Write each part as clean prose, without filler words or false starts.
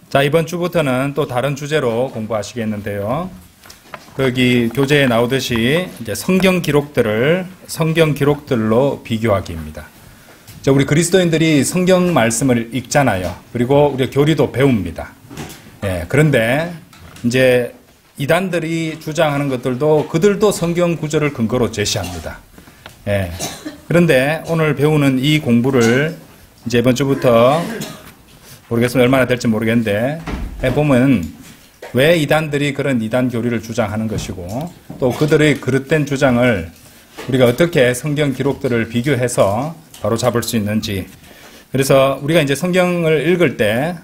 자, 이번 주부터는 또 다른 주제로 공부하시겠는데요. 거기 교재에 나오듯이 이제 성경 기록들로 비교하기입니다. 자, 우리 그리스도인들이 성경 말씀을 읽잖아요. 그리고 우리가 교리도 배웁니다. 예, 그런데 이제 이단들이 주장하는 것들도 그들도 성경 구절을 근거로 제시합니다. 예, 그런데 오늘 배우는 이 공부를 이제 이번 주부터 모르겠습니다. 얼마나 될지 모르겠는데 보면 왜 이단들이 그런 이단 교리를 주장하는 것이고 또 그들의 그릇된 주장을 우리가 어떻게 성경 기록들을 비교해서 바로 잡을 수 있는지, 그래서 우리가 이제 성경을 읽을 때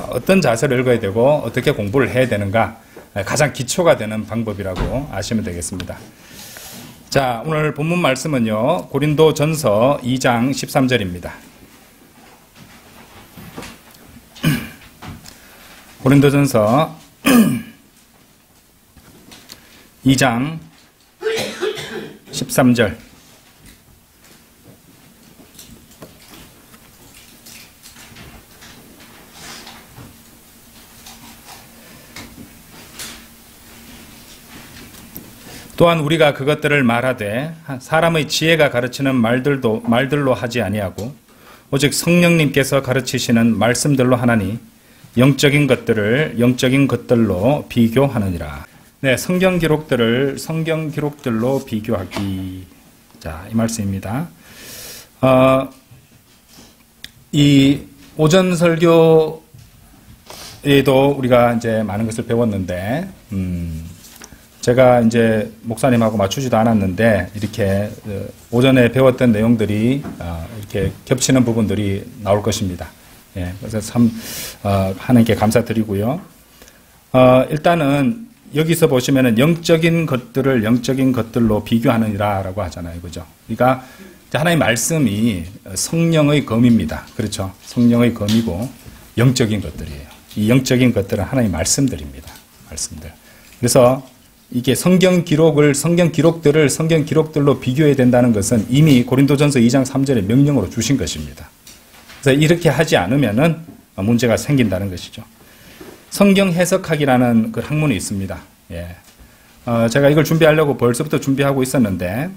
어떤 자세를 읽어야 되고 어떻게 공부를 해야 되는가 가장 기초가 되는 방법이라고 아시면 되겠습니다. 자, 오늘 본문 말씀은요, 고린도전서 2장 13절입니다. 고린도전서 2장 13절. 또한 우리가 그것들을 말하되 사람의 지혜가 가르치는 말들로 하지 아니하고 오직 성령님께서 가르치시는 말씀들로 하나니 영적인 것들로 비교하느니라. 네, 성경 기록들로 비교하기. 자, 이 말씀입니다. 이 오전 설교에도 우리가 이제 많은 것을 배웠는데, 제가 이제 목사님하고 맞추지도 않았는데 이렇게 오전에 배웠던 내용들이 이렇게 겹치는 부분들이 나올 것입니다. 예, 그래서 참 하나님께 감사드리고요. 일단은 여기서 보시면은 영적인 것들로 비교하느니라라고 하잖아요, 그죠? 그러니까 하나님의 말씀이 성령의 검입니다. 그렇죠? 성령의 검이고 영적인 것들이에요. 이 영적인 것들은 하나님의 말씀들입니다. 말씀들. 그래서 이게 성경 기록들로 비교해야 된다는 것은 이미 고린도전서 2장 3절에 명령으로 주신 것입니다. 그래서 이렇게 하지 않으면은 문제가 생긴다는 것이죠. 성경 해석학이라는 그 학문이 있습니다. 예. 제가 이걸 준비하려고 벌써부터 준비하고 있었는데,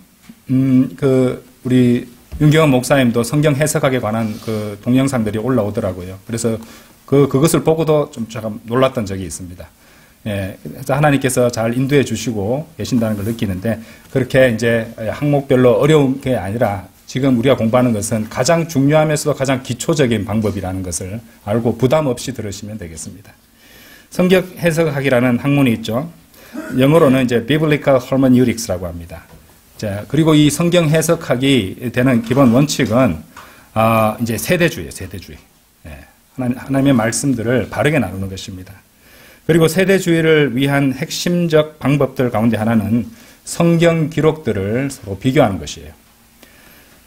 우리 윤경원 목사님도 성경 해석학에 관한 그 동영상들이 올라오더라고요. 그래서 그것을 보고도 좀 제가 놀랐던 적이 있습니다. 예, 그래서 하나님께서 잘 인도해 주시고 계신다는 걸 느끼는데, 그렇게 이제 항목별로 어려운 게 아니라 지금 우리가 공부하는 것은 가장 중요하면서도 가장 기초적인 방법이라는 것을 알고 부담 없이 들으시면 되겠습니다. 성경 해석학이라는 학문이 있죠. 영어로는 이제 Biblical Hermeneutics라고 합니다. 자, 그리고 이 성경 해석학이 되는 기본 원칙은 이제 세대주의예요, 세대주의. 예, 하나님의 말씀들을 바르게 나누는 것입니다. 그리고 세대주의를 위한 핵심적 방법들 가운데 하나는 성경 기록들을 서로 비교하는 것이에요.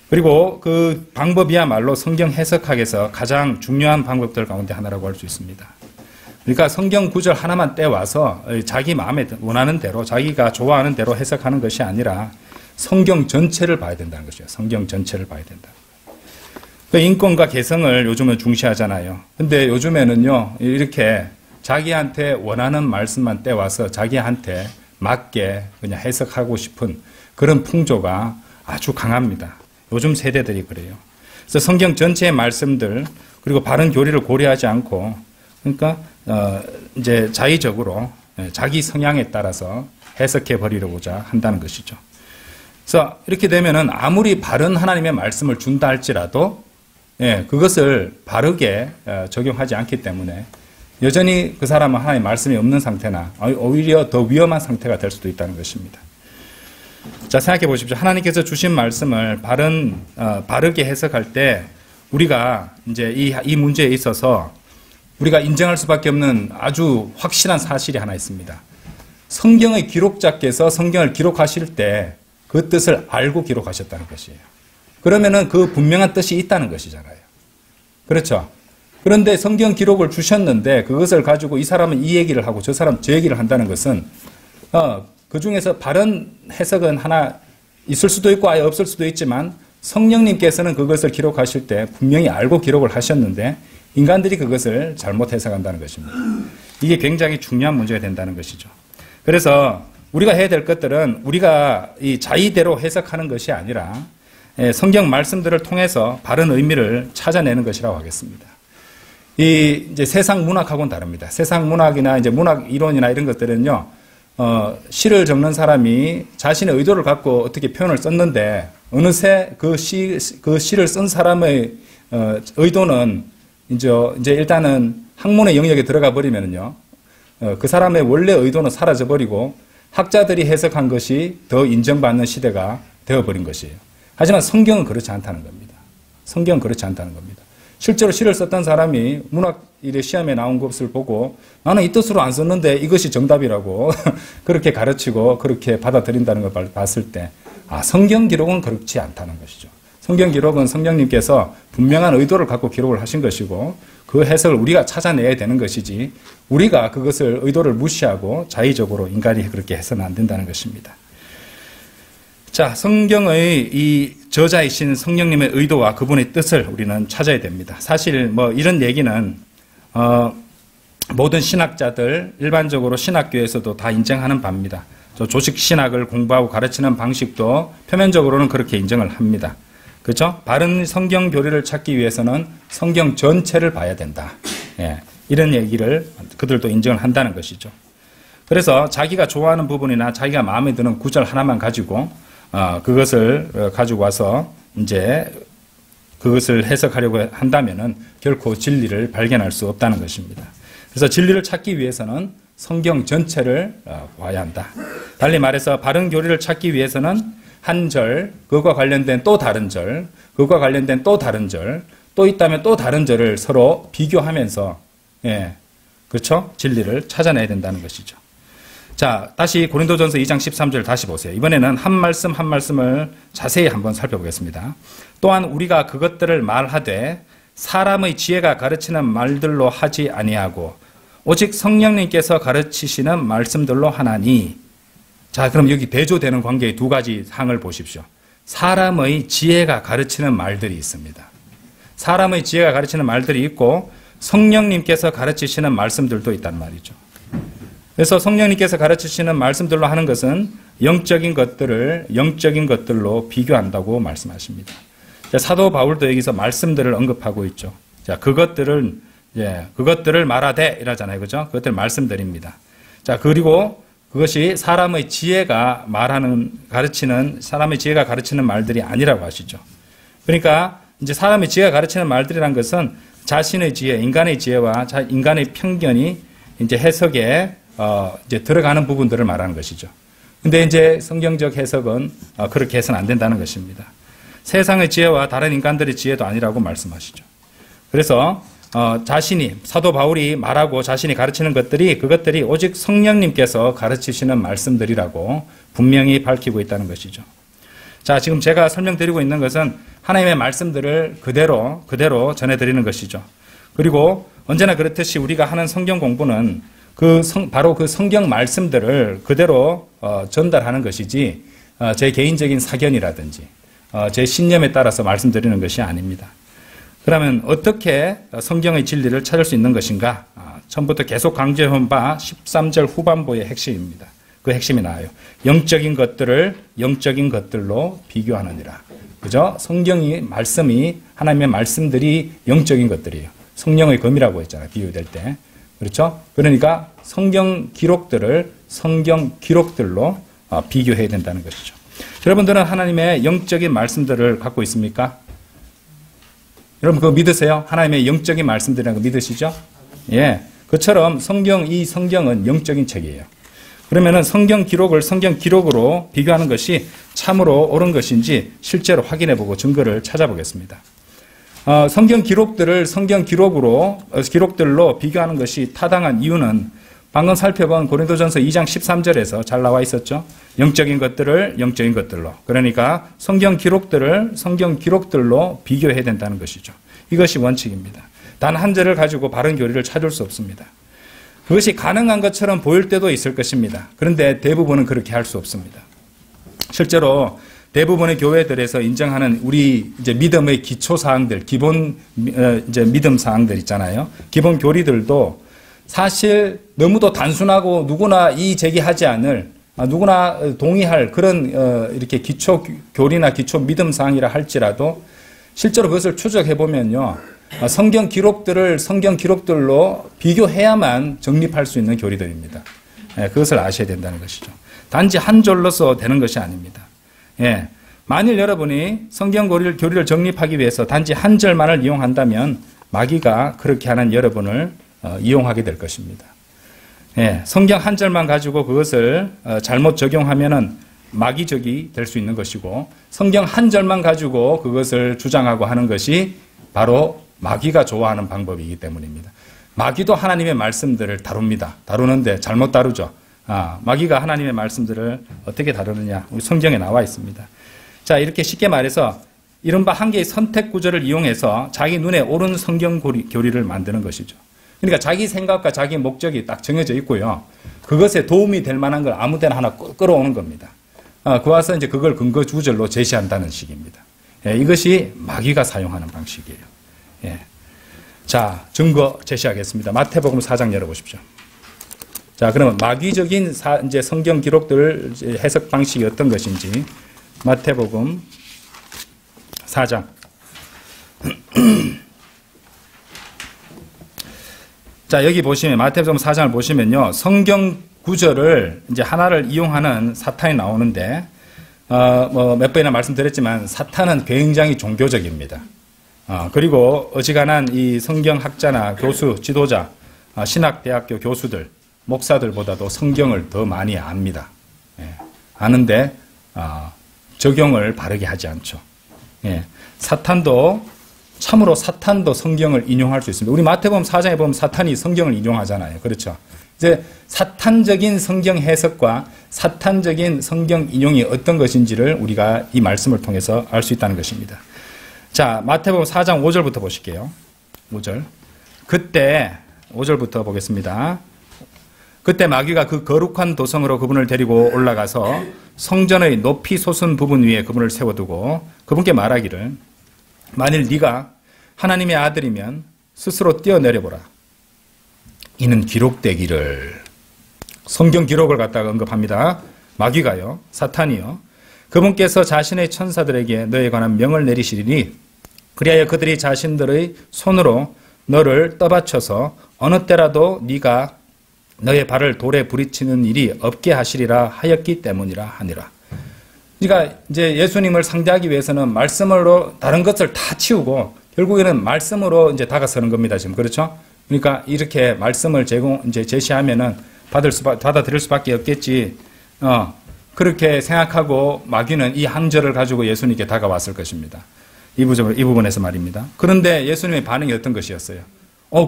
그리고 그 방법이야말로 성경 해석학에서 가장 중요한 방법들 가운데 하나라고 할 수 있습니다. 그러니까 성경 구절 하나만 떼와서 자기 마음에 원하는 대로, 자기가 좋아하는 대로 해석하는 것이 아니라 성경 전체를 봐야 된다는 것이에요. 성경 전체를 봐야 된다. 그 인권과 개성을 요즘은 중시하잖아요. 근데 요즘에는요, 이렇게 자기한테 원하는 말씀만 떼와서 자기한테 맞게 그냥 해석하고 싶은 그런 풍조가 아주 강합니다. 요즘 세대들이 그래요. 그래서 성경 전체의 말씀들, 그리고 바른 교리를 고려하지 않고, 그러니까 이제 자의적으로 자기 성향에 따라서 해석해 버리려고자 한다는 것이죠. 그래서 이렇게 되면은 아무리 바른 하나님의 말씀을 준다 할지라도 그것을 바르게 적용하지 않기 때문에 여전히 그 사람은 하나님의 말씀이 없는 상태나 오히려 더 위험한 상태가 될 수도 있다는 것입니다. 자, 생각해 보십시오. 하나님께서 주신 말씀을 바르게 해석할 때 우리가 이제 이 문제에 있어서 우리가 인정할 수밖에 없는 아주 확실한 사실이 하나 있습니다. 성경의 기록자께서 성경을 기록하실 때 그 뜻을 알고 기록하셨다는 것이에요. 그러면은 그 분명한 뜻이 있다는 것이잖아요. 그렇죠? 그런데 성경 기록을 주셨는데 그것을 가지고 이 사람은 이 얘기를 하고 저 사람은 저 얘기를 한다는 것은 그 중에서 바른 해석은 하나 있을 수도 있고 아예 없을 수도 있지만 성령님께서는 그것을 기록하실 때 분명히 알고 기록을 하셨는데 인간들이 그것을 잘못 해석한다는 것입니다. 이게 굉장히 중요한 문제가 된다는 것이죠. 그래서 우리가 해야 될 것들은 우리가 이 자의대로 해석하는 것이 아니라 성경 말씀들을 통해서 바른 의미를 찾아내는 것이라고 하겠습니다. 이제 세상 문학하고는 다릅니다. 세상 문학이나 이제 문학 이론이나 이런 것들은요, 시를 적는 사람이 자신의 의도를 갖고 어떻게 표현을 썼는데 어느새 그 시를 쓴 사람의 의도는 이제 일단은 학문의 영역에 들어가 버리면은요, 그 사람의 원래 의도는 사라져 버리고 학자들이 해석한 것이 더 인정받는 시대가 되어버린 것이에요. 하지만 성경은 그렇지 않다는 겁니다. 성경은 그렇지 않다는 겁니다. 실제로 시를 썼던 사람이 문학 시험에 나온 것을 보고 나는 이 뜻으로 안 썼는데 이것이 정답이라고 그렇게 가르치고 그렇게 받아들인다는 걸 봤을 때 성경 기록은 그렇지 않다는 것이죠. 성경 기록은 성령님께서 분명한 의도를 갖고 기록을 하신 것이고 그 해석을 우리가 찾아내야 되는 것이지 우리가 그것을 의도를 무시하고 자의적으로 인간이 그렇게 해서는 안 된다는 것입니다. 자, 성경의 이 저자이신 성령님의 의도와 그분의 뜻을 우리는 찾아야 됩니다. 사실 뭐 이런 얘기는 모든 신학자들 일반적으로 신학교에서도 다 인정하는 바입니다. 조직 신학을 공부하고 가르치는 방식도 표면적으로는 그렇게 인정을 합니다. 그렇죠? 바른 성경 교리를 찾기 위해서는 성경 전체를 봐야 된다. 예, 이런 얘기를 그들도 인정을 한다는 것이죠. 그래서 자기가 좋아하는 부분이나 자기가 마음에 드는 구절 하나만 가지고 그것을 가지고 와서 이제 그것을 해석하려고 한다면은 결코 진리를 발견할 수 없다는 것입니다. 그래서 진리를 찾기 위해서는 성경 전체를 봐야 한다. 달리 말해서 바른 교리를 찾기 위해서는 한 절, 그것과 관련된 또 다른 절, 그것과 관련된 또 다른 절, 또 있다면 또 다른 절을 서로 비교하면서 그렇죠? 진리를 찾아내야 된다는 것이죠. 자, 다시 고린도전서 2장 13절 다시 보세요. 이번에는 한 말씀 한 말씀을 자세히 한번 살펴보겠습니다. 또한 우리가 그것들을 말하되 사람의 지혜가 가르치는 말들로 하지 아니하고 오직 성령님께서 가르치시는 말씀들로 하나니. 자, 그럼 여기 대조되는 관계의 두 가지 항을 보십시오. 사람의 지혜가 가르치는 말들이 있습니다. 사람의 지혜가 가르치는 말들이 있고 성령님께서 가르치시는 말씀들도 있단 말이죠. 그래서 성령님께서 가르치시는 말씀들로 하는 것은 영적인 것들로 비교한다고 말씀하십니다. 자, 사도 바울도 여기서 말씀들을 언급하고 있죠. 자, 그것들을 말하되 이러잖아요. 그죠? 그것들 말씀들입니다. 자, 그리고 그것이 사람의 지혜가 가르치는 말들이 아니라고 하시죠. 그러니까 이제 사람의 지혜가 가르치는 말들이란 것은 자신의 지혜, 인간의 지혜와 인간의 편견이 이제 해석에 이제 들어가는 부분들을 말하는 것이죠. 근데 이제 성경적 해석은 그렇게 해서는 안 된다는 것입니다. 세상의 지혜와 다른 인간들의 지혜도 아니라고 말씀하시죠. 그래서 사도 바울이 말하고 자신이 가르치는 그것들이 오직 성령님께서 가르치시는 말씀들이라고 분명히 밝히고 있다는 것이죠. 자, 지금 제가 설명드리고 있는 것은 하나님의 말씀들을 그대로 전해드리는 것이죠. 그리고 언제나 그렇듯이 우리가 하는 성경 공부는 바로 그 성경 말씀들을 그대로 전달하는 것이지 제 개인적인 사견이라든지 제 신념에 따라서 말씀드리는 것이 아닙니다. 그러면 어떻게 성경의 진리를 찾을 수 있는 것인가? 처음부터 계속 강조해온 바 13절 후반부의 핵심입니다. 그 핵심이 나와요. 영적인 것들을 영적인 것들로 비교하느니라. 그죠? 말씀이, 하나님의 말씀들이 영적인 것들이에요. 성령의 검이라고 했잖아요. 비유될 때. 그렇죠? 그러니까 성경 기록들을 성경 기록들로 비교해야 된다는 것이죠. 여러분들은 하나님의 영적인 말씀들을 갖고 있습니까? 여러분 그거 믿으세요? 하나님의 영적인 말씀들이라는 거 믿으시죠? 예. 그처럼 이 성경은 영적인 책이에요. 그러면은 성경 기록을 성경 기록으로 비교하는 것이 참으로 옳은 것인지 실제로 확인해보고 증거를 찾아보겠습니다. 성경 기록들을 성경 기록들로 비교하는 것이 타당한 이유는 방금 살펴본 고린도전서 2장 13절에서 잘 나와 있었죠. 영적인 것들을 영적인 것들로. 그러니까 성경 기록들을 성경 기록들로 비교해야 된다는 것이죠. 이것이 원칙입니다. 단 한 절을 가지고 바른 교리를 찾을 수 없습니다. 그것이 가능한 것처럼 보일 때도 있을 것입니다. 그런데 대부분은 그렇게 할 수 없습니다. 실제로 대부분의 교회들에서 인정하는 우리 이제 믿음의 기초 사항들, 기본 이제 믿음 사항들 있잖아요. 기본 교리들도 사실 너무도 단순하고 누구나 이의 제기하지 않을, 누구나 동의할 그런 이렇게 기초 교리나 기초 믿음 사항이라 할지라도 실제로 그것을 추적해 보면요, 성경 기록들로 비교해야만 정립할 수 있는 교리들입니다. 그것을 아셔야 된다는 것이죠. 단지 한 줄로서 되는 것이 아닙니다. 예. 만일 여러분이 성경 교리를 정립하기 위해서 단지 한 절만을 이용한다면 마귀가 그렇게 하는 여러분을 이용하게 될 것입니다. 예. 성경 한 절만 가지고 그것을 잘못 적용하면은 마귀적이 될 수 있는 것이고, 성경 한 절만 가지고 그것을 주장하고 하는 것이 바로 마귀가 좋아하는 방법이기 때문입니다. 마귀도 하나님의 말씀들을 다룹니다. 다루는데 잘못 다루죠. 마귀가 하나님의 말씀들을 어떻게 다루느냐, 우리 성경에 나와 있습니다. 자, 이렇게 쉽게 말해서 이른바 한 개의 선택 구조를 이용해서 자기 눈에 옳은 성경 교리를 만드는 것이죠. 그러니까 자기 생각과 자기 목적이 딱 정해져 있고요. 그것에 도움이 될 만한 걸 아무 데나 하나 끌어오는 겁니다. 그 와서 이제 그걸 근거 주절로 제시한다는 식입니다. 예, 이것이 마귀가 사용하는 방식이에요. 예. 자, 증거 제시하겠습니다. 마태복음 4장 열어보십시오. 자, 그러면 마귀적인 이제 성경 기록들 해석 방식이 어떤 것인지 마태복음 4장. 자, 여기 보시면 마태복음 4장을 보시면요, 성경 구절을 이제 하나를 이용하는 사탄이 나오는데, 몇 번이나 말씀드렸지만 사탄은 굉장히 종교적입니다. 그리고 어지간한 이 성경학자나 교수, 지도자, 신학대학교 교수들, 목사들보다도 성경을 더 많이 압니다. 예, 아는데 적용을 바르게 하지 않죠. 예, 참으로 사탄도 성경을 인용할 수 있습니다. 우리 마태복음 4장에 보면 사탄이 성경을 인용하잖아요. 그렇죠? 이제 사탄적인 성경 해석과 사탄적인 성경 인용이 어떤 것인지를 우리가 이 말씀을 통해서 알 수 있다는 것입니다. 자, 마태복음 4장 5절부터 보실게요. 5절. 그때 5절부터 보겠습니다. 그때 마귀가 그 거룩한 도성으로 그분을 데리고 올라가서 성전의 높이 솟은 부분 위에 그분을 세워두고 그분께 말하기를, 만일 네가 하나님의 아들이면 스스로 뛰어내려보라. 이는 기록되기를. 성경 기록을 갖다가 언급합니다. 마귀가요, 사탄이요. 그분께서 자신의 천사들에게 너에 관한 명을 내리시리니 그리하여 그들이 자신들의 손으로 너를 떠받쳐서 어느 때라도 네가 너의 발을 돌에 부딪히는 일이 없게 하시리라 하였기 때문이라 하니라. 그러니까 이제 예수님을 상대하기 위해서는 말씀으로 다른 것을 다 치우고 결국에는 말씀으로 이제 다가서는 겁니다. 지금 그렇죠? 그러니까 이렇게 말씀을 이제 제시하면은 받아들일 수밖에 없겠지. 그렇게 생각하고 마귀는 이 한 절을 가지고 예수님께 다가왔을 것입니다. 이 부분에서 말입니다. 그런데 예수님의 반응이 어떤 것이었어요?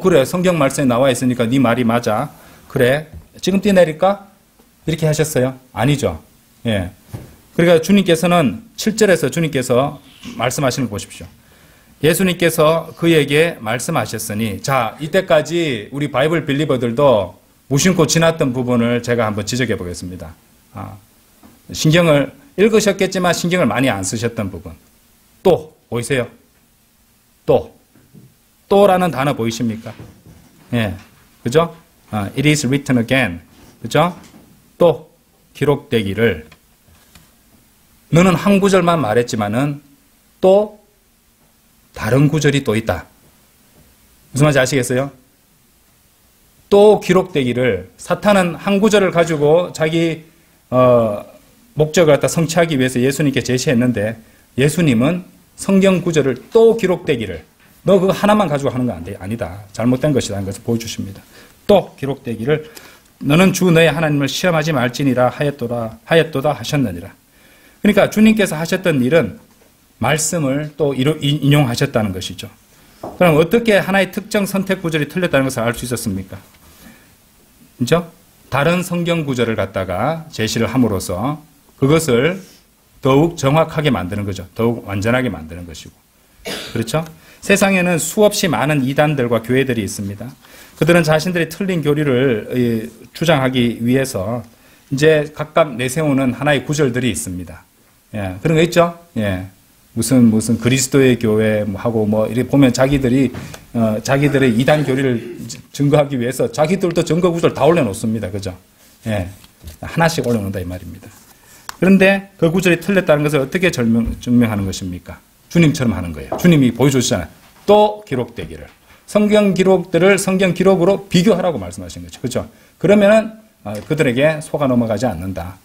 그래, 성경 말씀에 나와 있으니까 네 말이 맞아. 그래, 지금 뛰어내릴까? 이렇게 하셨어요? 아니죠. 예. 그러니까 주님께서는 7절에서 주님께서 말씀하시는 거 보십시오. 예수님께서 그에게 말씀하셨으니, 자, 이때까지 우리 바이블 빌리버들도 무심코 지났던 부분을 제가 한번 지적해 보겠습니다. 신경을 읽으셨겠지만 신경을 많이 안 쓰셨던 부분. 또 보이세요? 또라는 단어 보이십니까? 예, 그죠? It is written again. 그죠? 또 기록되기를. 너는 한 구절만 말했지만은 또 다른 구절이 또 있다. 무슨 말인지 아시겠어요? 또 기록되기를. 사탄은 한 구절을 가지고 자기 목적을 갖다 성취하기 위해서 예수님께 제시했는데, 예수님은 성경 구절을 또 기록되기를. 너 그거 하나만 가지고 하는 거 아니다. 잘못된 것이라는 것을 보여주십니다. 또 기록되기를 너는 주 너의 하나님을 시험하지 말지니라 하였도다 하셨느니라. 그러니까 주님께서 하셨던 일은 말씀을 또 인용하셨다는 것이죠. 그럼 어떻게 하나의 특정 선택 구절이 틀렸다는 것을 알 수 있었습니까? 그죠? 다른 성경 구절을 갖다가 제시를 함으로써 그것을 더욱 정확하게 만드는 거죠. 더욱 완전하게 만드는 것이고. 그렇죠? 세상에는 수없이 많은 이단들과 교회들이 있습니다. 그들은 자신들이 틀린 교리를 주장하기 위해서 이제 각각 내세우는 하나의 구절들이 있습니다. 예, 그런 거 있죠? 예. 무슨 그리스도의 교회 하고 뭐 이렇게 보면 자기들이 자기들의 이단 교리를 증거하기 위해서 자기들도 증거 구조를 다 올려놓습니다. 그죠? 예. 하나씩 올려놓는다 이 말입니다. 그런데 그 구절이 틀렸다는 것을 어떻게 증명하는 것입니까? 주님처럼 하는 거예요. 주님이 보여주시잖아요. 또 기록되기를. 성경 기록들을 성경 기록으로 비교하라고 말씀하신 거죠. 그렇죠? 그러면은 그들에게 속아 넘어가지 않는다.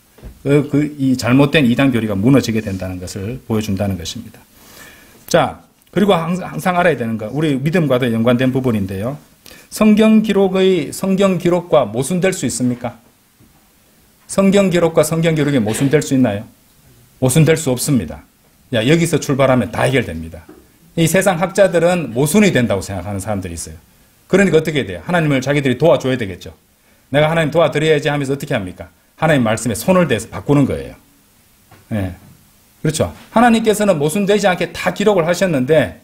이 잘못된 이단 교리가 무너지게 된다는 것을 보여준다는 것입니다. 자, 그리고 항상 알아야 되는 거, 우리 믿음과도 연관된 부분인데요. 성경 기록과 모순될 수 있습니까? 성경 기록과 성경 기록이 모순될 수 있나요? 모순될 수 없습니다. 야, 여기서 출발하면 다 해결됩니다. 이 세상 학자들은 모순이 된다고 생각하는 사람들이 있어요. 그러니까 어떻게 돼요? 하나님을 자기들이 도와줘야 되겠죠. 내가 하나님 도와드려야지 하면서 어떻게 합니까? 하나님 말씀에 손을 대서 바꾸는 거예요. 예. 그렇죠. 하나님께서는 모순되지 않게 다 기록을 하셨는데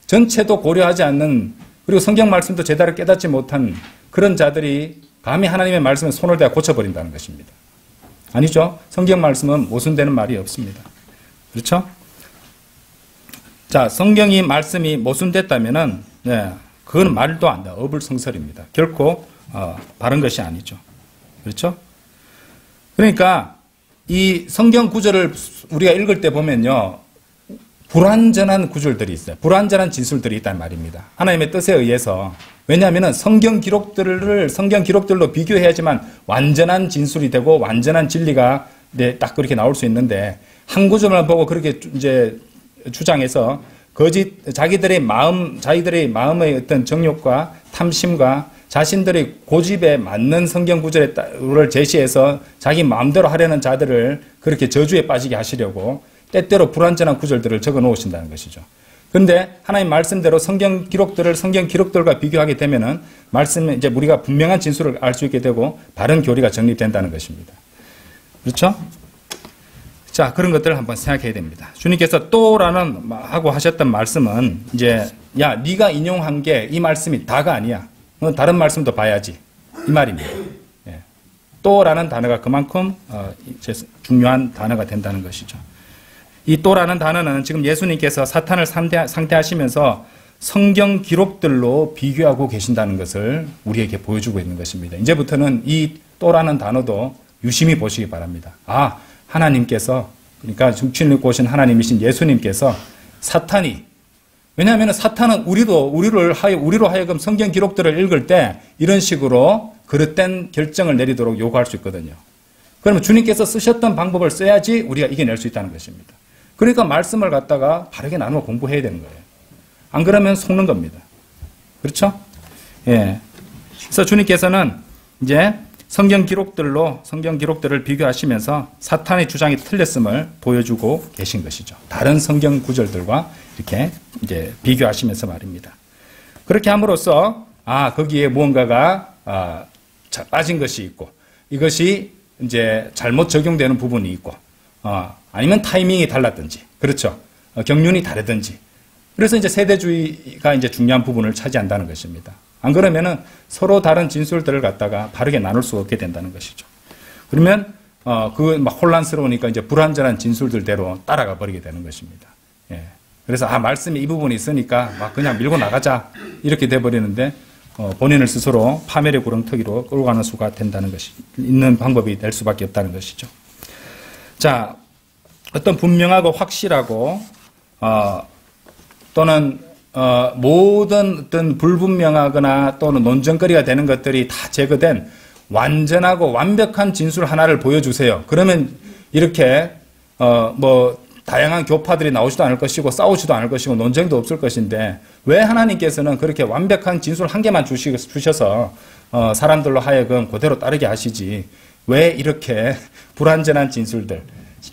전체도 고려하지 않는, 그리고 성경 말씀도 제대로 깨닫지 못한 그런 자들이 감히 하나님의 말씀에 손을 대어 고쳐버린다는 것입니다. 아니죠. 성경 말씀은 모순되는 말이 없습니다. 그렇죠? 자, 성경이 말씀이 모순됐다면은, 네, 그건 말도 안 돼. 어불성설입니다. 결코, 바른 것이 아니죠. 그렇죠? 그러니까, 이 성경 구절을 우리가 읽을 때 보면요, 불완전한 구절들이 있어요. 불완전한 진술들이 있단 말입니다. 하나님의 뜻에 의해서. 왜냐하면 성경 기록들로 비교해야지만 완전한 진술이 되고 완전한 진리가 딱 그렇게 나올 수 있는데, 한 구절만 보고 그렇게 이제 주장해서 자기들의 마음의 어떤 정욕과 탐심과 자신들의 고집에 맞는 성경 구절을 제시해서 자기 마음대로 하려는 자들을 그렇게 저주에 빠지게 하시려고 때때로 불완전한 구절들을 적어 놓으신다는 것이죠. 그런데 하나님 말씀대로 성경 기록들과 비교하게 되면은 이제 우리가 분명한 진술을 알 수 있게 되고 바른 교리가 정립된다는 것입니다. 그렇죠? 자, 그런 것들을 한번 생각해야 됩니다. 주님께서 또라는 하고 하셨던 말씀은 이제 야, 네가 인용한 게 이 말씀이 다가 아니야. 다른 말씀도 봐야지. 이 말입니다. 예. 또라는 단어가 그만큼 중요한 단어가 된다는 것이죠. 이 또라는 단어는 지금 예수님께서 사탄을 상대하시면서 성경 기록들로 비교하고 계신다는 것을 우리에게 보여주고 있는 것입니다. 이제부터는 이 또라는 단어도 유심히 보시기 바랍니다. 아, 하나님께서, 그러니까 중친을 꼬신 하나님이신 예수님께서 왜냐하면 사탄은 우리로 하여금 성경 기록들을 읽을 때 이런 식으로 그릇된 결정을 내리도록 요구할 수 있거든요. 그러면 주님께서 쓰셨던 방법을 써야지 우리가 이겨낼 수 있다는 것입니다. 그러니까 말씀을 갖다가 바르게 나누어 공부해야 되는 거예요. 안 그러면 속는 겁니다. 그렇죠? 예. 그래서 주님께서는 이제 성경 기록들을 비교하시면서 사탄의 주장이 틀렸음을 보여주고 계신 것이죠. 다른 성경 구절들과 이렇게 이제 비교하시면서 말입니다. 그렇게 함으로써 거기에 무언가가 빠진 것이 있고 이것이 이제 잘못 적용되는 부분이 있고 아니면 타이밍이 달랐든지, 그렇죠. 경륜이 다르든지. 그래서 이제 세대주의가 이제 중요한 부분을 차지한다는 것입니다. 안 그러면은 서로 다른 진술들을 갖다가 바르게 나눌 수 없게 된다는 것이죠. 그러면 막 혼란스러우니까 이제 불완전한 진술들대로 따라가 버리게 되는 것입니다. 예. 그래서 말씀이 이 부분이 있으니까 막 그냥 밀고 나가자 이렇게 돼 버리는데 본인을 스스로 파멸의 구렁텅이로 끌고 가는 수가 된다는 것이 있는 방법이 될 수밖에 없다는 것이죠. 자, 어떤 분명하고 확실하고 또는 모든 어떤 불분명하거나 또는 논쟁거리가 되는 것들이 다 제거된 완전하고 완벽한 진술 하나를 보여주세요. 그러면 이렇게 다양한 교파들이 나오지도 않을 것이고 싸우지도 않을 것이고 논쟁도 없을 것인데 왜 하나님께서는 그렇게 완벽한 진술 한 개만 주셔서 사람들로 하여금 그대로 따르게 하시지 왜 이렇게 불완전한 진술들,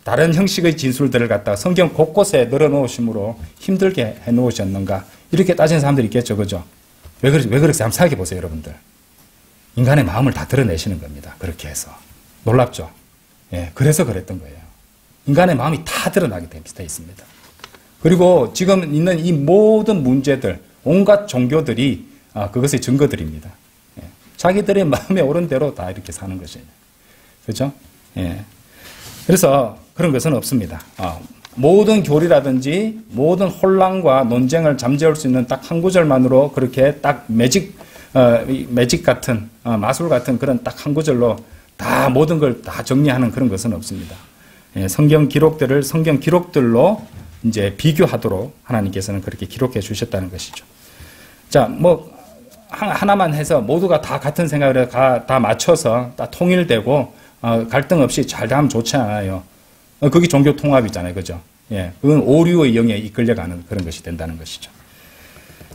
다른 형식의 진술들을 갖다가 성경 곳곳에 늘어놓으심으로 힘들게 해놓으셨는가 이렇게 따지는 사람들이 있겠죠. 그죠? 왜 그렇게 한번 생각해 보세요, 여러분들. 인간의 마음을 다 드러내시는 겁니다. 그렇게 해서. 놀랍죠? 예, 그래서 그랬던 거예요. 인간의 마음이 다 드러나게 돼 있습니다. 그리고 지금 있는 이 모든 문제들, 온갖 종교들이 그것의 증거들입니다. 예, 자기들의 마음에 오른 대로 다 이렇게 사는 것이에요. 그렇죠? 예. 그래서 그런 것은 없습니다. 모든 교리라든지 모든 혼란과 논쟁을 잠재울 수 있는 딱 한 구절만으로 그렇게 딱 매직 같은 마술 같은 그런 딱 한 구절로 다 모든 걸 다 정리하는 그런 것은 없습니다. 예, 성경 기록들을 성경 기록들로 이제 비교하도록 하나님께서는 그렇게 기록해 주셨다는 것이죠. 자, 뭐 하나만 해서 모두가 다 같은 생각을 다 맞춰서 다 통일되고 갈등 없이 잘 되면 좋지 않아요. 그게 종교 통합이잖아요, 그죠? 예, 그건 오류의 영에 이끌려가는 그런 것이 된다는 것이죠.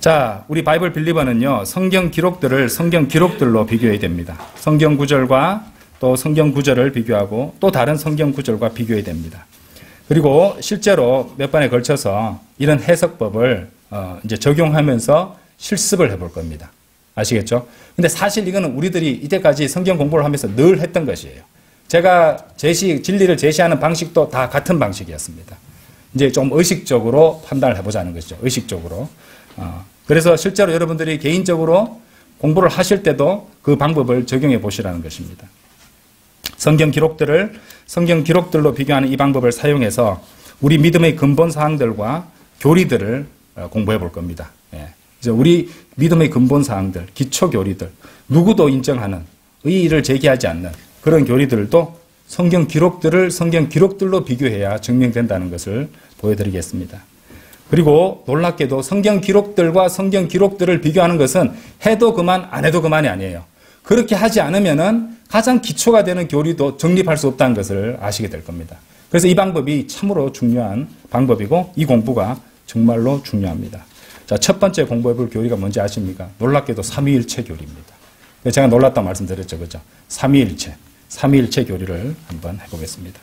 자, 우리 바이블 빌리버는요, 성경 기록들을 성경 기록들로 비교해야 됩니다. 성경 구절과 또 성경 구절을 비교하고 또 다른 성경 구절과 비교해야 됩니다. 그리고 실제로 몇 번에 걸쳐서 이런 해석법을 이제 적용하면서 실습을 해볼 겁니다. 아시겠죠? 근데 사실 이거는 우리들이 이때까지 성경 공부를 하면서 늘 했던 것이에요. 제가 진리를 제시하는 방식도 다 같은 방식이었습니다. 이제 좀 의식적으로 판단을 해보자는 것이죠. 의식적으로. 그래서 실제로 여러분들이 개인적으로 공부를 하실 때도 그 방법을 적용해 보시라는 것입니다. 성경 기록들로 비교하는 이 방법을 사용해서 우리 믿음의 근본 사항들과 교리들을 공부해 볼 겁니다. 예. 이제 우리 믿음의 근본 사항들, 기초 교리들, 누구도 인정하는 의의를 제기하지 않는 그런 교리들도 성경 기록들로 비교해야 증명된다는 것을 보여드리겠습니다. 그리고 놀랍게도 성경 기록들을 비교하는 것은 해도 그만, 안 해도 그만이 아니에요. 그렇게 하지 않으면은 가장 기초가 되는 교리도 정립할 수 없다는 것을 아시게 될 겁니다. 그래서 이 방법이 참으로 중요한 방법이고 이 공부가 정말로 중요합니다. 자, 첫 번째 공부해볼 교리가 뭔지 아십니까? 놀랍게도 삼위일체 교리입니다. 제가 놀랐다고 말씀드렸죠, 그죠? 삼위일체 교리를 한번 해보겠습니다.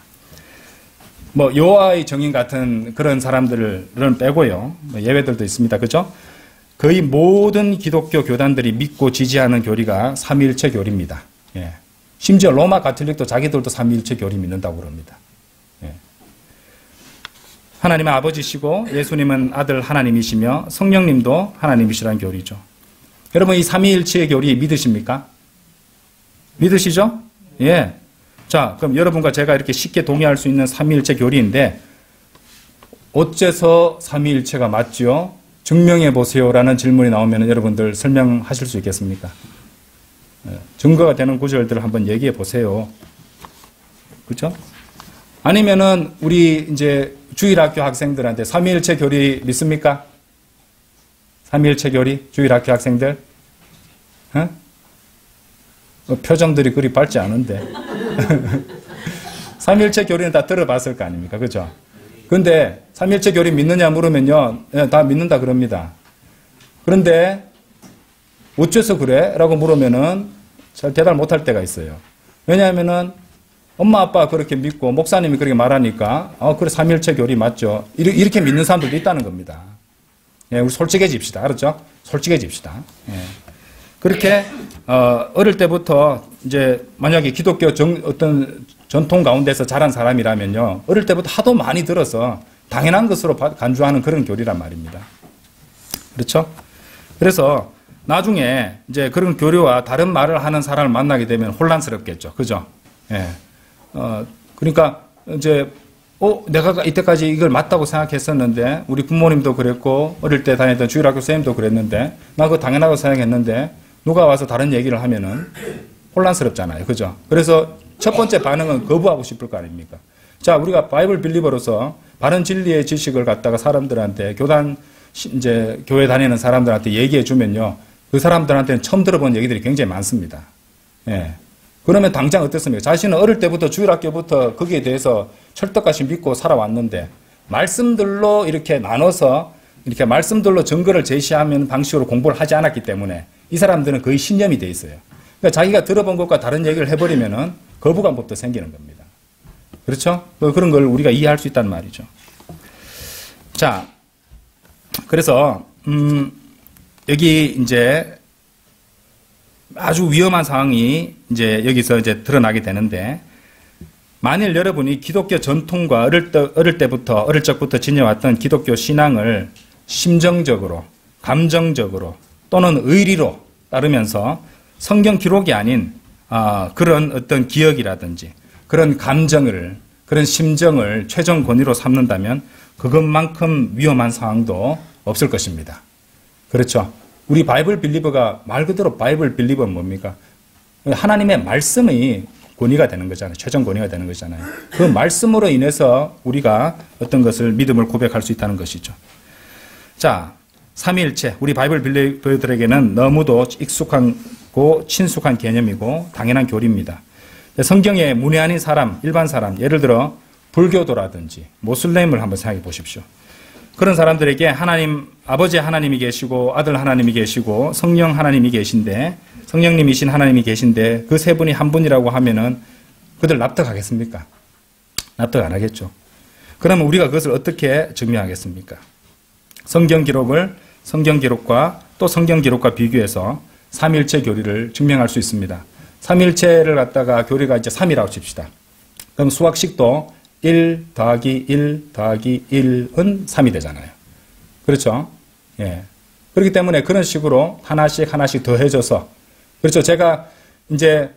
뭐 여호와의 증인 같은 그런 사람들은 빼고요, 예외들도 있습니다, 그죠? 거의 모든 기독교 교단들이 믿고 지지하는 교리가 삼위일체 교리입니다. 예. 심지어 로마 가톨릭도 자기들도 삼위일체 교리 믿는다고 그럽니다. 예. 하나님은 아버지시고 예수님은 아들 하나님이시며 성령님도 하나님이시라는 교리죠. 여러분 이 삼위일체의 교리 믿으십니까? 믿으시죠? 예. 자, 그럼 여러분과 제가 이렇게 쉽게 동의할 수 있는 삼위일체 교리인데 어째서 삼위일체가 맞죠? 증명해 보세요라는 질문이 나오면 여러분들 설명하실 수 있겠습니까? 증거가 되는 구절들을 한번 얘기해 보세요. 그렇죠? 아니면은 우리 이제 주일학교 학생들한테 삼위일체 교리 믿습니까? 삼위일체 교리 주일학교 학생들? 표정들이 그리 밝지 않은데. 삼위일체 교리는 다 들어봤을 거 아닙니까? 그죠? 근데 삼위일체 교리 믿느냐 물으면요, 다 믿는다 그럽니다. 그런데 어째서 그래? 라고 물으면은 잘 대답 못할 때가 있어요. 왜냐하면은 엄마 아빠가 그렇게 믿고 목사님이 그렇게 말하니까 그래 삼위일체 교리 맞죠? 이렇게 믿는 사람들도 있다는 겁니다. 예, 우리 솔직해집시다. 알았죠? 솔직해집시다. 예. 그렇게 어릴 때부터 이제 만약에 기독교 어떤 전통 가운데서 자란 사람이라면요, 어릴 때부터 하도 많이 들어서 당연한 것으로 간주하는 그런 교리란 말입니다. 그렇죠? 그래서 나중에 이제 그런 교리와 다른 말을 하는 사람을 만나게 되면 혼란스럽겠죠. 그죠? 예. 그러니까 이제 내가 이때까지 이걸 맞다고 생각했었는데 우리 부모님도 그랬고 어릴 때 다니던 주일학교 선생님도 그랬는데 나 그거 당연하다고 생각했는데 누가 와서 다른 얘기를 하면은 혼란스럽잖아요. 그죠? 그래서 첫 번째 반응은 거부하고 싶을 거 아닙니까? 자, 우리가 바이블 빌리버로서 바른 진리의 지식을 갖다가 사람들한테 이제 교회 다니는 사람들한테 얘기해 주면요, 그 사람들한테는 처음 들어본 얘기들이 굉장히 많습니다. 예. 그러면 당장 어떻습니까? 자신은 어릴 때부터 주일학교부터 거기에 대해서 철떡같이 믿고 살아왔는데 말씀들로 이렇게 나눠서 이렇게 말씀들로 증거를 제시하는 방식으로 공부를 하지 않았기 때문에 이 사람들은 거의 신념이 돼 있어요. 그러니까 자기가 들어본 것과 다른 얘기를 해버리면은 거부감부터 생기는 겁니다. 그렇죠? 그런 걸 우리가 이해할 수 있다는 말이죠. 자, 그래서 여기 이제 아주 위험한 상황이 이제 여기서 이제 드러나게 되는데, 만일 여러분이 기독교 전통과 어릴 적부터 지녀왔던 기독교 신앙을 심정적으로, 감정적으로 또는 의리로 따르면서 성경 기록이 아닌 그런 어떤 기억이라든지 그런 감정을 그런 심정을 최종 권위로 삼는다면 그것만큼 위험한 상황도 없을 것입니다. 그렇죠? 우리 바이블 빌리버가 말 그대로 바이블 빌리버는 뭡니까? 하나님의 말씀이 권위가 되는 거잖아요. 최종 권위가 되는 거잖아요. 그 말씀으로 인해서 우리가 어떤 것을 믿음을 고백할 수 있다는 것이죠. 자, 삼위일체, 우리 바이블 빌리버들에게는 너무도 익숙하고 친숙한 개념이고 당연한 교리입니다. 성경에 문외 아닌 사람, 일반 사람, 예를 들어 불교도라든지 모슬렘을 한번 생각해 보십시오. 그런 사람들에게 하나님, 아버지 하나님이 계시고 아들 하나님이 계시고 성령 하나님이 계신데, 성령님이신 하나님이 계신데 그 세 분이 한 분이라고 하면은 그들 납득하겠습니까? 납득 안 하겠죠. 그러면 우리가 그것을 어떻게 증명하겠습니까? 성경 기록과 또 성경 기록과 비교해서 삼위일체 교리를 증명할 수 있습니다. 삼위일체를 갖다가 교리가 이제 3이라고 칩시다. 그럼 수학식도 1 더하기 1 더하기 1은 3이 되잖아요. 그렇죠? 예. 그렇기 때문에 그런 식으로 하나씩 더해져서, 그렇죠. 제가 이제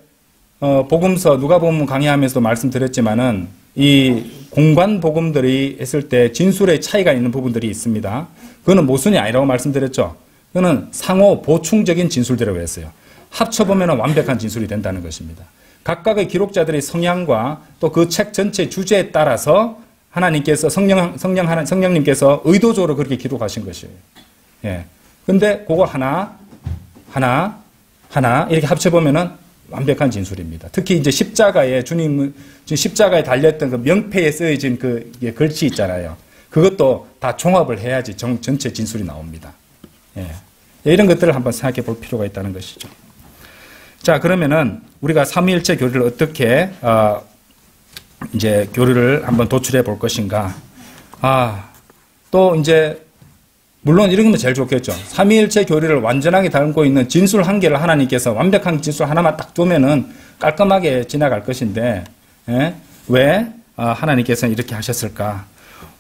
복음서 누가복음 강의하면서도 말씀드렸지만은 이 공관 복음들이 했을 때 진술의 차이가 있는 부분들이 있습니다. 그거는 모순이 아니라고 말씀드렸죠. 그거는 상호 보충적인 진술들이라고 했어요. 합쳐보면 완벽한 진술이 된다는 것입니다. 각각의 기록자들의 성향과 또 그 책 전체 주제에 따라서 하나님께서 성령님께서 의도적으로 그렇게 기록하신 것이에요. 예. 근데 그거 하나 이렇게 합쳐보면은 완벽한 진술입니다. 특히 이제 십자가에 십자가에 달렸던 그 명패에 쓰여진 그 글씨 있잖아요. 그것도 다 종합을 해야지 전체 진술이 나옵니다. 예. 이런 것들을 한번 생각해 볼 필요가 있다는 것이죠. 자, 그러면은 우리가 삼위일체 교리를 어떻게 이제 교리를 한번 도출해 볼 것인가? 또 이제 물론 이런 건 제일 좋겠죠. 삼위일체 교리를 완전하게 담고 있는 진술 한 개를 하나님께서 완벽한 진술 하나만 딱 두면은 깔끔하게 지나갈 것인데, 예? 왜 하나님께서는 이렇게 하셨을까?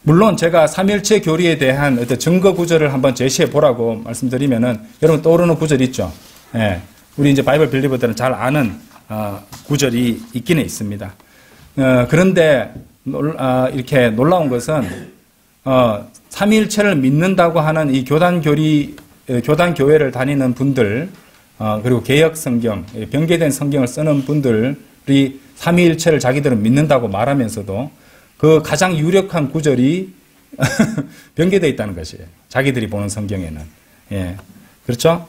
물론 제가 삼위일체 교리에 대한 어떤 증거 구절을 한번 제시해 보라고 말씀드리면은 여러분 떠오르는 구절 있죠. 예. 우리 이제 바이블 빌리버들은 잘 아는 구절이 있기는 있습니다. 그런데 이렇게 놀라운 것은 삼위일체를 믿는다고 하는 이 교단 교회를 다니는 분들, 그리고 개역 성경, 변개된 성경을 쓰는 분들이 삼위일체를 자기들은 믿는다고 말하면서도 그 가장 유력한 구절이 변개되어 있다는 것이에요. 자기들이 보는 성경에는. 예. 그렇죠?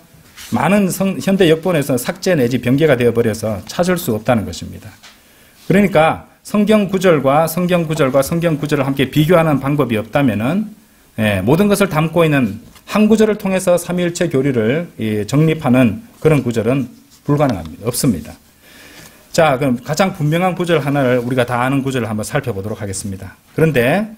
많은 현대 역본에서 삭제 내지 변개가 되어버려서 찾을 수 없다는 것입니다. 그러니까 성경 구절과 성경 구절을 함께 비교하는 방법이 없다면은, 예, 모든 것을 담고 있는 한 구절을 통해서 삼위일체 교리를 정립하는 그런 구절은 불가능합니다. 없습니다. 자, 그럼 가장 분명한 구절 하나를 우리가 다 아는 구절을 한번 살펴보도록 하겠습니다. 그런데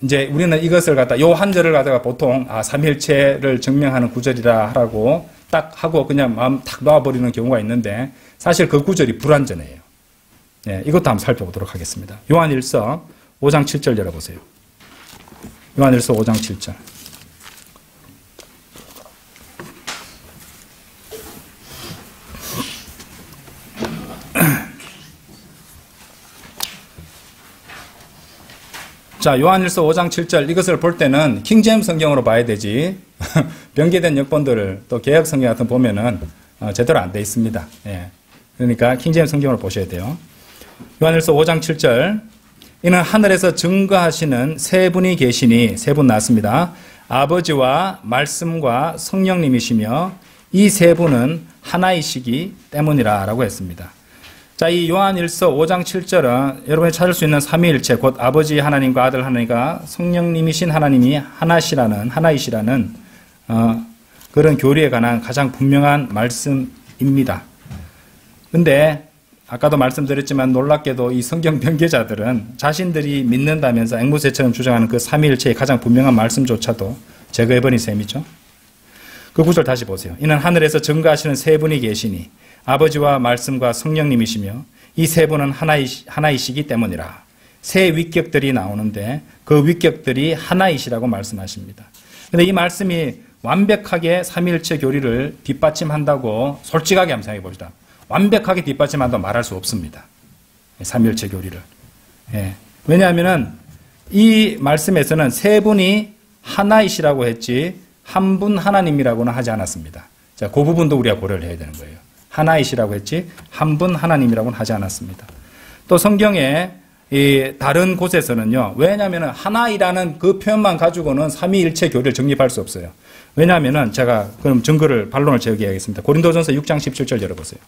이제 우리는 이것을 갖다 요 한 절을 갖다가 보통 삼위일체를 증명하는 구절이라 하라고 딱 하고 그냥 마음 탁 놔버리는 경우가 있는데 사실 그 구절이 불완전해요. 예, 이것도 한번 살펴보도록 하겠습니다. 요한일서 5장 7절 열어보세요. 요한일서 5장 7절. 자, 요한일서 5장 7절 이것을 볼 때는 킹제임스 성경으로 봐야 되지 변개된 역본들을 또 개역 성경 같은 보면은 제대로 안 돼 있습니다. 예. 그러니까 킹제임스 성경으로 보셔야 돼요. 요한일서 5장 7절 이는 하늘에서 증거하시는 세 분이 계시니, 세 분 나왔습니다. 아버지와 말씀과 성령님이시며 이 세 분은 하나이시기 때문이라 라고 했습니다. 자, 이 요한일서 5장 7절은 여러분이 찾을 수 있는 삼위일체, 곧 아버지 하나님과 아들 하나님과 성령님이신 하나님이 하나이시라는 그런 교리에 관한 가장 분명한 말씀입니다. 근데 아까도 말씀드렸지만 놀랍게도 이 성경 변개자들은 자신들이 믿는다면서 앵무새처럼 주장하는 그 삼위일체의 가장 분명한 말씀조차도 제거해버린 셈이죠. 그 구절 다시 보세요. 이는 하늘에서 증거하시는 세 분이 계시니 아버지와 말씀과 성령님이시며 이 세 분은 하나이시기 때문이라. 세 위격들이 나오는데 그 위격들이 하나이시라고 말씀하십니다. 그런데 이 말씀이 완벽하게 삼위일체 교리를 뒷받침한다고 솔직하게 한번 생각해 봅시다. 완벽하게 뒷받침한다고 말할 수 없습니다. 삼위일체 교리를. 예. 왜냐하면은 이 말씀에서는 세 분이 하나이시라고 했지 한 분 하나님이라고는 하지 않았습니다. 자, 그 부분도 우리가 고려를 해야 되는 거예요. 하나이시라고 했지 한 분 하나님이라고는 하지 않았습니다. 또 성경에 이 다른 곳에서는요. 왜냐하면 하나이라는 그 표현만 가지고는 삼위일체 교리를 정립할 수 없어요. 왜냐하면 제가 그럼 증거를 반론을 제기하겠습니다. 고린도전서 6장 17절 열어보세요.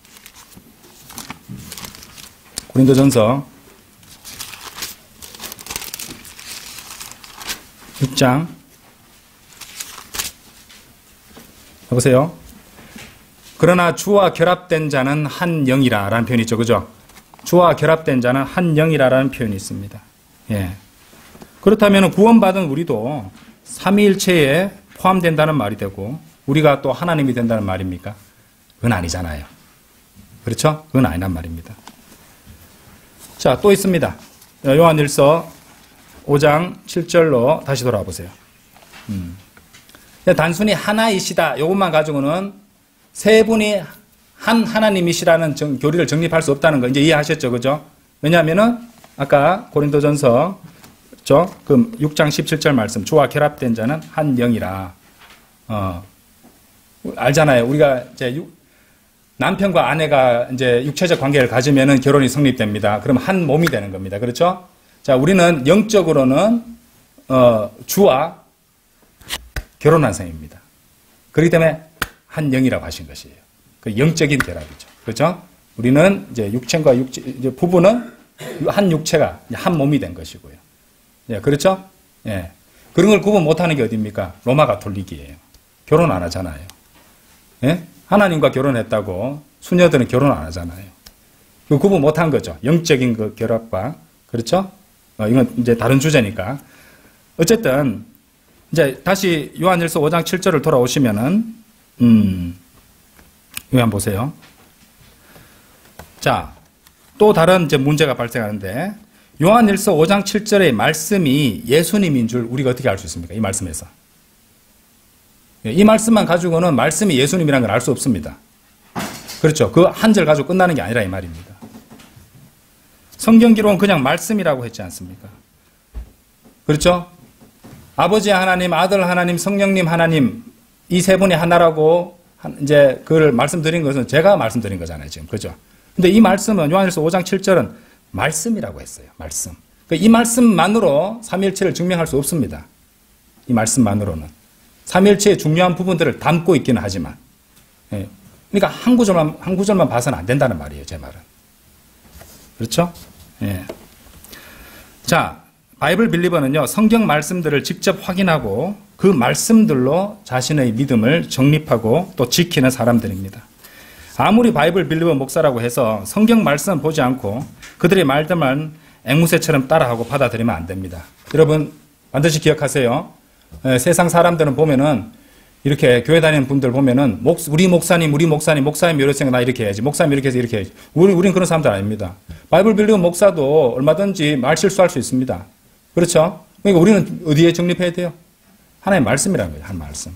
고린도전서 6장 여보세요. 그러나 주와 결합된 자는 한 영이라 라는 표현이 있죠. 그죠? 주와 결합된 자는 한 영이라 라는 표현이 있습니다. 예. 그렇다면 구원받은 우리도 삼위일체에 포함된다는 말이 되고 우리가 또 하나님이 된다는 말입니까? 그건 아니잖아요. 그렇죠? 그건 아니란 말입니다. 자, 또 있습니다. 요한일서 5장 7절로 다시 돌아와 보세요. 단순히 하나이시다. 이것만 가지고는 세 분이 한 하나님이시라는 교리를 정립할 수 없다는 거 이제 이해하셨죠? 그죠? 왜냐하면은 아까 고린도전서 그렇죠? 그 6장 17절 말씀 주와 결합된 자는 한 영이라. 알잖아요. 우리가 이제 남편과 아내가 이제 육체적 관계를 가지면은 결혼이 성립됩니다. 그럼 한 몸이 되는 겁니다. 그렇죠? 자, 우리는 영적으로는 주와 결혼한 셈입니다. 그렇기 때문에 한 영이라고 하신 것이에요. 그 영적인 결합이죠. 그렇죠? 우리는 이제 육체과 이제 부부는 한 육체가 한 몸이 된 것이고요. 예, 그렇죠? 예. 그런 걸 구분 못하는 게 어디입니까? 로마 가톨릭이에요. 결혼 안 하잖아요. 예? 하나님과 결혼했다고 수녀들은 결혼 안 하잖아요. 그 구분 못한 거죠. 영적인 그 결합과 그렇죠? 이건 이제 다른 주제니까. 어쨌든 이제 다시 요한일서 5장 7절을 돌아오시면은 여기 한번 보세요. 자, 또 다른 이제 문제가 발생하는데 요한일서 5장 7절의 말씀이 예수님인 줄 우리가 어떻게 알 수 있습니까? 이 말씀에서. 이 말씀만 가지고는 말씀이 예수님이라는 걸 알 수 없습니다. 그렇죠. 그 한 절 가지고 끝나는 게 아니라 이 말입니다. 성경 기록은 그냥 말씀이라고 했지 않습니까? 그렇죠? 아버지 하나님, 아들 하나님, 성령님 하나님 이 세 분이 하나라고 이제 그걸 말씀드린 것은 제가 말씀드린 거잖아요, 지금. 그죠? 근데 이 말씀은 요한일서 5장 7절은 말씀이라고 했어요. 말씀. 이 말씀만으로 삼위일체를 증명할 수 없습니다. 이 말씀만으로는. 삼위일체의 중요한 부분들을 담고 있기는 하지만. 예. 그러니까 한 구절만 봐서는 안 된다는 말이에요, 제 말은. 그렇죠? 예. 자, 바이블 빌리버는요, 성경 말씀들을 직접 확인하고 그 말씀들로 자신의 믿음을 정립하고 또 지키는 사람들입니다. 아무리 바이블 빌리버 목사라고 해서 성경 말씀은 보지 않고 그들의 말들만 앵무새처럼 따라하고 받아들이면 안 됩니다. 여러분, 반드시 기억하세요. 세상 사람들은 보면은 이렇게 교회 다니는 분들 보면은 우리 목사님 이렇게 나 이렇게 해야지. 목사님 이렇게 해서 이렇게 해야지. 우린 그런 사람들 아닙니다. 바이블 빌리버 목사도 얼마든지 말 실수할 수 있습니다. 그렇죠? 그러니까 우리는 어디에 정립해야 돼요? 하나의 말씀이라는 거예요. 한 말씀.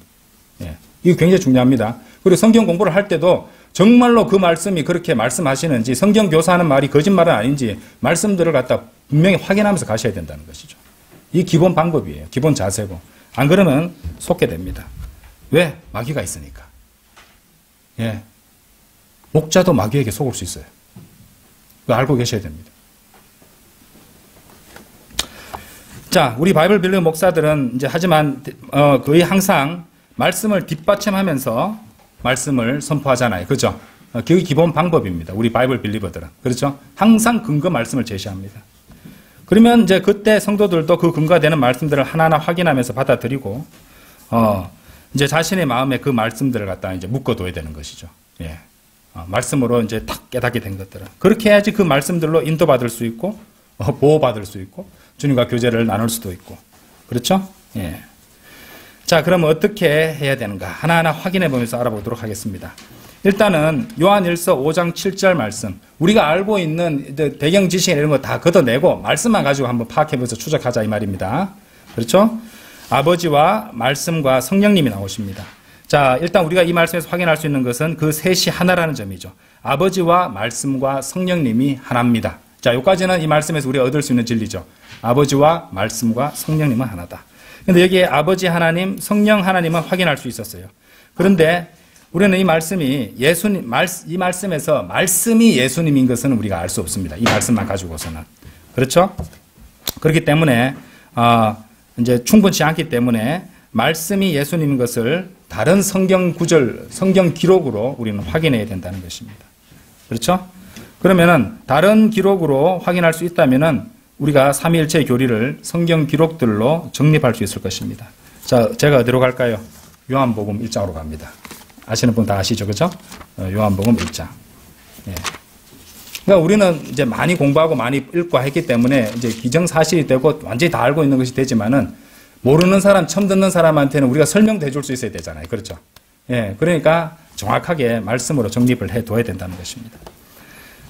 예. 이거 굉장히 중요합니다. 그리고 성경 공부를 할 때도 정말로 그 말씀이 그렇게 말씀하시는지 성경 교사하는 말이 거짓말은 아닌지 말씀들을 갖다 분명히 확인하면서 가셔야 된다는 것이죠. 이 기본 방법이에요. 기본 자세고. 안 그러면 속게 됩니다. 왜? 마귀가 있으니까. 예. 목자도 마귀에게 속을 수 있어요. 그거 알고 계셔야 됩니다. 자, 우리 바이블 빌리버 목사들은 이제 하지만 거의 항상 말씀을 뒷받침하면서 말씀을 선포하잖아요. 그죠? 그게 기본 방법입니다. 우리 바이블 빌리버들은. 그렇죠? 항상 근거 말씀을 제시합니다. 그러면 이제 그때 성도들도 그 근거가 되는 말씀들을 하나하나 확인하면서 받아들이고, 이제 자신의 마음에 그 말씀들을 갖다 이제 묶어둬야 되는 것이죠. 예. 말씀으로 이제 탁 깨닫게 된 것들은. 그렇게 해야지 그 말씀들로 인도받을 수 있고, 보호받을 수 있고, 주님과 교제를 나눌 수도 있고. 그렇죠? 예. 자, 그럼 어떻게 해야 되는가? 하나하나 확인해 보면서 알아보도록 하겠습니다. 일단은 요한일서 5장 7절 말씀. 우리가 알고 있는 배경 지식 이런 거 다 걷어내고 말씀만 가지고 한번 파악해 보면서 추적하자 이 말입니다. 그렇죠? 아버지와 말씀과 성령님이 나오십니다. 자, 일단 우리가 이 말씀에서 확인할 수 있는 것은 그 셋이 하나라는 점이죠. 아버지와 말씀과 성령님이 하나입니다. 자, 여기까지는 이 말씀에서 우리가 얻을 수 있는 진리죠. 아버지와 말씀과 성령님은 하나다. 근데 여기에 아버지 하나님, 성령 하나님은 확인할 수 있었어요. 그런데 우리는 이 말씀이 이 말씀에서 말씀이 예수님인 것은 우리가 알 수 없습니다. 이 말씀만 가지고서는. 그렇죠? 그렇기 때문에, 이제 충분치 않기 때문에 말씀이 예수님인 것을 다른 성경 구절, 성경 기록으로 우리는 확인해야 된다는 것입니다. 그렇죠? 그러면은 다른 기록으로 확인할 수 있다면은 우리가 삼위일체의 교리를 성경 기록들로 정립할 수 있을 것입니다. 자, 제가 어디로 갈까요? 요한복음 1장으로 갑니다. 아시는 분 다 아시죠? 그죠? 요한복음 1장. 예. 그러니까 우리는 이제 많이 공부하고 많이 읽고 했기 때문에 이제 기정사실이 되고 완전히 다 알고 있는 것이 되지만은 모르는 사람, 처음 듣는 사람한테는 우리가 설명도 해줄 수 있어야 되잖아요. 그렇죠? 예. 그러니까 정확하게 말씀으로 정립을 해 둬야 된다는 것입니다.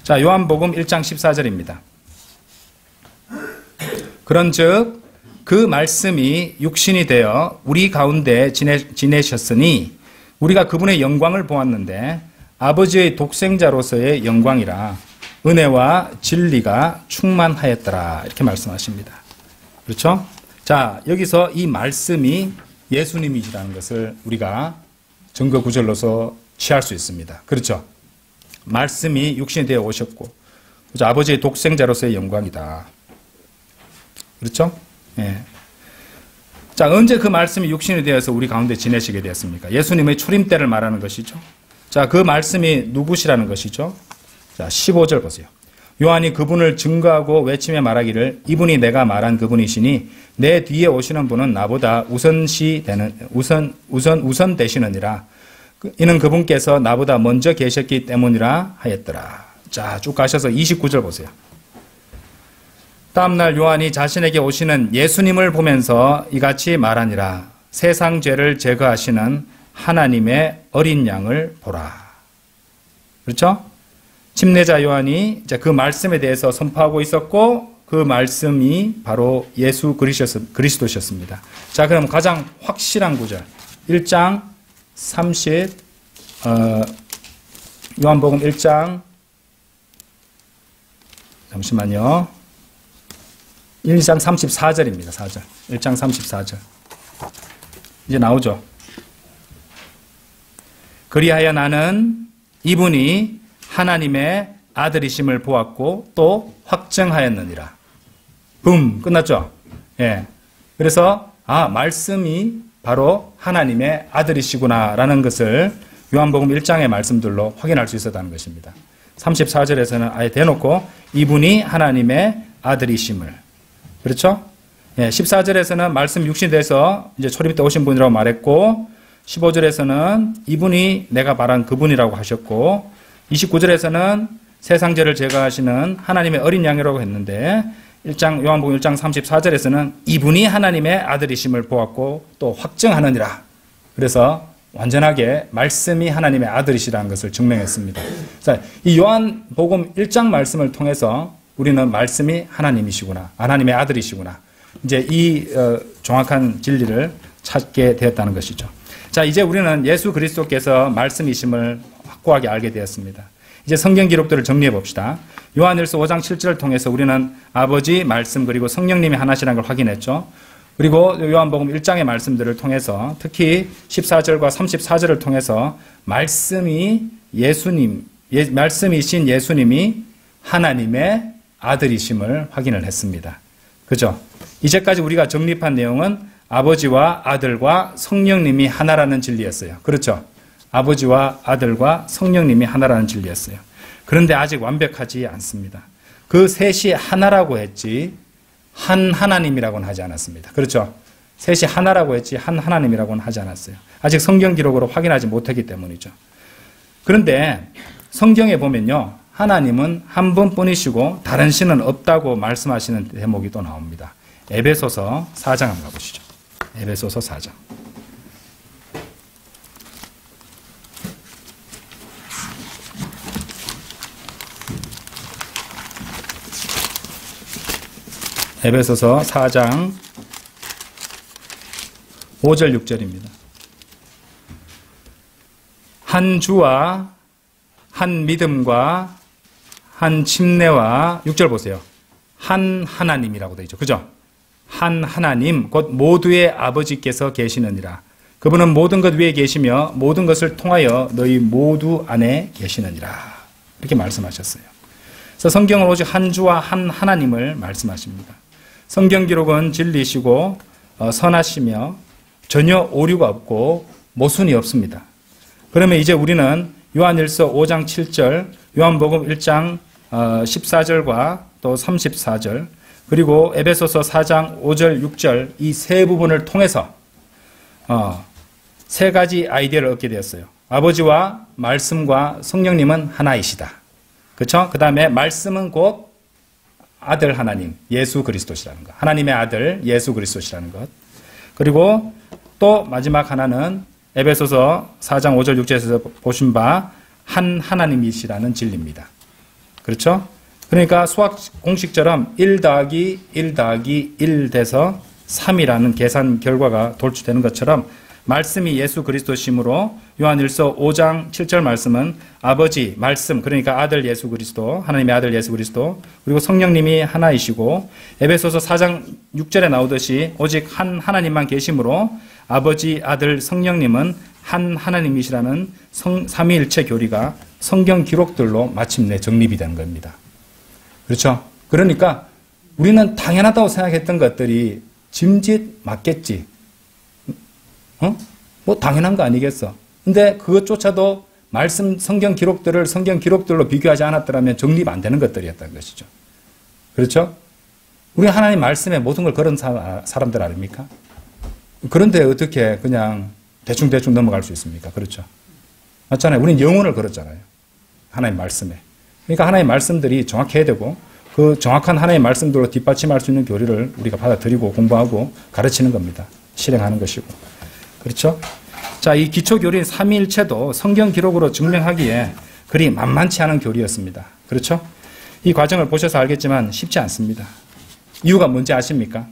자, 요한복음 1장 14절입니다. 그런즉 그 말씀이 육신이 되어 우리 가운데 지내셨으니 우리가 그분의 영광을 보았는데 아버지의 독생자로서의 영광이라 은혜와 진리가 충만하였더라. 이렇게 말씀하십니다. 그렇죠? 자, 여기서 이 말씀이 예수님이시라는 것을 우리가 증거 구절로서 취할 수 있습니다. 그렇죠? 말씀이 육신이 되어 오셨고, 그렇죠? 아버지의 독생자로서의 영광이다. 그렇죠? 예. 자, 언제 그 말씀이 육신이 되어서 우리 가운데 지내시게 되었습니까? 예수님의 초림 때를 말하는 것이죠. 자, 그 말씀이 누구시라는 것이죠? 자, 15절 보세요. 요한이 그분을 증거하고 외치며 말하기를 이분이 내가 말한 그분이시니 내 뒤에 오시는 분은 나보다 우선 되시느니라. 이는 그분께서 나보다 먼저 계셨기 때문이라 하였더라. 자, 쭉 가셔서 29절 보세요. 다음날 요한이 자신에게 오시는 예수님을 보면서 이같이 말하니라. 세상 죄를 제거하시는 하나님의 어린 양을 보라. 그렇죠? 침례자 요한이 이제 그 말씀에 대해서 선포하고 있었고 그 말씀이 바로 예수 그리스도셨습니다. 자, 그럼 가장 확실한 구절 1장 30 요한복음 1장 잠시만요. 1장 34절입니다. 4절. 1장 34절. 이제 나오죠. 그리하여 나는 이분이 하나님의 아들이심을 보았고 또 확증하였느니라. 붐! 끝났죠? 예. 그래서 말씀이 바로 하나님의 아들이시구나라는 것을 요한복음 1장의 말씀들로 확인할 수 있었다는 것입니다. 34절에서는 아예 대놓고 이분이 하나님의 아들이심을. 그렇죠? 예, 14절에서는 말씀 육신이 돼서 이제 초림 때 오신 분이라고 말했고 15절에서는 이분이 내가 말한 그분이라고 하셨고 29절에서는 세상 죄를 제거하시는 하나님의 어린 양이라고 했는데 요한복음 1장 34절에서는 이분이 하나님의 아들이심을 보았고 또 확증하느니라. 그래서 완전하게 말씀이 하나님의 아들이시라는 것을 증명했습니다. 자, 이 요한복음 1장 말씀을 통해서 우리는 말씀이 하나님이시구나, 하나님의 아들이시구나. 이제 이 정확한 진리를 찾게 되었다는 것이죠. 자, 이제 우리는 예수 그리스도께서 말씀이심을 확고하게 알게 되었습니다. 이제 성경 기록들을 정리해 봅시다. 요한일서 5장 7절을 통해서 우리는 아버지 말씀 그리고 성령님이 하나시라는 걸 확인했죠. 그리고 요한복음 1장의 말씀들을 통해서 특히 14절과 34절을 통해서 말씀이신 예수님이 하나님의 아들이심을 확인을 했습니다. 그죠? 이제까지 우리가 정립한 내용은 아버지와 아들과 성령님이 하나라는 진리였어요. 그렇죠? 아버지와 아들과 성령님이 하나라는 진리였어요. 그런데 아직 완벽하지 않습니다. 그 셋이 하나라고 했지 한 하나님이라고는 하지 않았습니다. 그렇죠? 셋이 하나라고 했지 한 하나님이라고는 하지 않았어요. 아직 성경 기록으로 확인하지 못했기 때문이죠. 그런데 성경에 보면요. 하나님은 한 분뿐이시고 다른 신은 없다고 말씀하시는 대목이 또 나옵니다. 에베소서 4장 한번 가보시죠. 에베소서 4장. 에베소서 4장 5절 6절입니다. 한 주와 한 믿음과 한 침례와 6절 보세요. 한 하나님이라고 되어 있죠. 그죠? 한 하나님 곧 모두의 아버지께서 계시느니라. 그분은 모든 것 위에 계시며 모든 것을 통하여 너희 모두 안에 계시느니라. 이렇게 말씀하셨어요. 그래서 성경은 오직 한 주와 한 하나님을 말씀하십니다. 성경 기록은 진리시고 선하시며 전혀 오류가 없고 모순이 없습니다. 그러면 이제 우리는 요한일서 5장 7절, 요한복음 1장 14절과 또 34절, 그리고 에베소서 4장 5절, 6절 이 세 부분을 통해서 세 가지 아이디어를 얻게 되었어요. 아버지와 말씀과 성령님은 하나이시다. 그렇죠? 그 다음에 말씀은 곧 아들 하나님, 예수 그리스도시라는 것. 하나님의 아들, 예수 그리스도시라는 것. 그리고 또 마지막 하나는 에베소서 4장 5절 6절에서 보신 바 한 하나님이시라는 진리입니다. 그렇죠? 그러니까 수학 공식처럼 1 더하기 1 더하기 1 돼서 3이라는 계산 결과가 돌출되는 것처럼 말씀이 예수 그리스도심으로 요한일서 5장 7절 말씀은 아버지, 말씀, 그러니까 아들 예수 그리스도, 하나님의 아들 예수 그리스도, 그리고 성령님이 하나이시고, 에베소서 4장 6절에 나오듯이 오직 한 하나님만 계심으로 아버지, 아들, 성령님은 한 하나님이시라는 삼위일체 교리가 성경 기록들로 마침내 정립이 되는 겁니다. 그렇죠? 그러니까 우리는 당연하다고 생각했던 것들이 짐짓 맞겠지. 뭐 당연한 거 아니겠어. 근데 그것조차도 말씀 성경 기록들로 비교하지 않았더라면 정립 안 되는 것들이었다는 것이죠. 그렇죠? 우리 하나님 말씀에 모든 걸 걸은 사람들 아닙니까? 그런데 어떻게 그냥 대충 넘어갈 수 있습니까? 그렇죠? 맞잖아요. 우리는 영혼을 걸었잖아요. 하나님 말씀에. 그러니까 하나님 말씀들이 정확해야 되고 그 정확한 하나님 말씀들로 뒷받침할 수 있는 교리를 우리가 받아들이고 공부하고 가르치는 겁니다. 실행하는 것이고. 그렇죠? 자, 이 기초 교리인 삼위일체도 성경 기록으로 증명하기에 그리 만만치 않은 교리였습니다. 그렇죠? 이 과정을 보셔서 알겠지만 쉽지 않습니다. 이유가 뭔지 아십니까?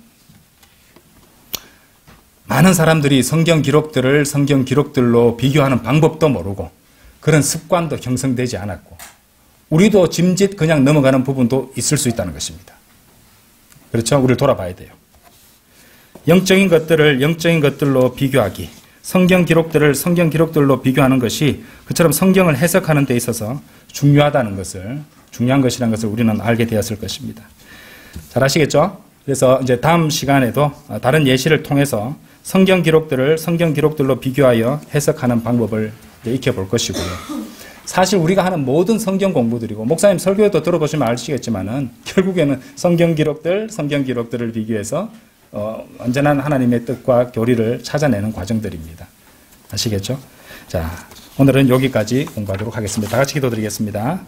많은 사람들이 성경 기록들로 비교하는 방법도 모르고 그런 습관도 형성되지 않았고 우리도 짐짓 그냥 넘어가는 부분도 있을 수 있다는 것입니다. 그렇죠? 우리를 돌아봐야 돼요. 영적인 것들을 영적인 것들로 비교하기, 성경 기록들로 비교하는 것이 그처럼 성경을 해석하는 데 있어서 중요한 것이라는 것을 우리는 알게 되었을 것입니다. 잘 아시겠죠? 그래서 이제 다음 시간에도 다른 예시를 통해서 성경 기록들로 비교하여 해석하는 방법을 익혀볼 것이고요. 사실 우리가 하는 모든 성경 공부들이고 목사님 설교도 들어보시면 아시겠지만은 결국에는 성경 기록들을 비교해서 완전한 하나님의 뜻과 교리를 찾아내는 과정들입니다. 아시겠죠? 자, 오늘은 여기까지 공부하도록 하겠습니다. 다 같이 기도드리겠습니다.